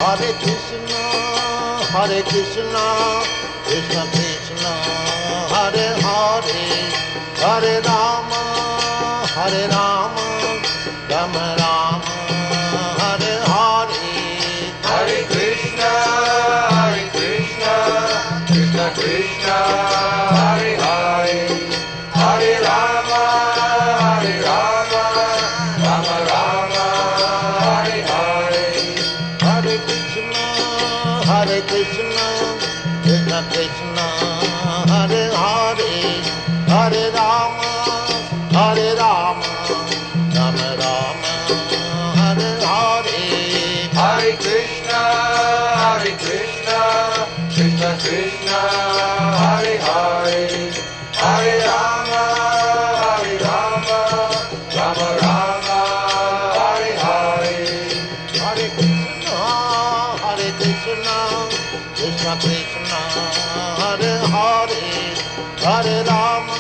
Hare Krishna, Krishna Krishna, Hare Hare, Hare Rama, Rama Rama, Hare Hare. Hare Krishna, Krishna Krishna, Hare Hare, Hare Rama, Rama Rama, Hare Hare. Hare Krishna, Krishna Krishna, Hare Hare, Hare Rama, Rama Rama, Hare Hare. Hare Krishna, Krishna Krishna, Hare Hare, Hare Rama, Rama Rama, Hare Hare. Hare Krishna, Krishna Krishna, Hare Hare, Hare Rama,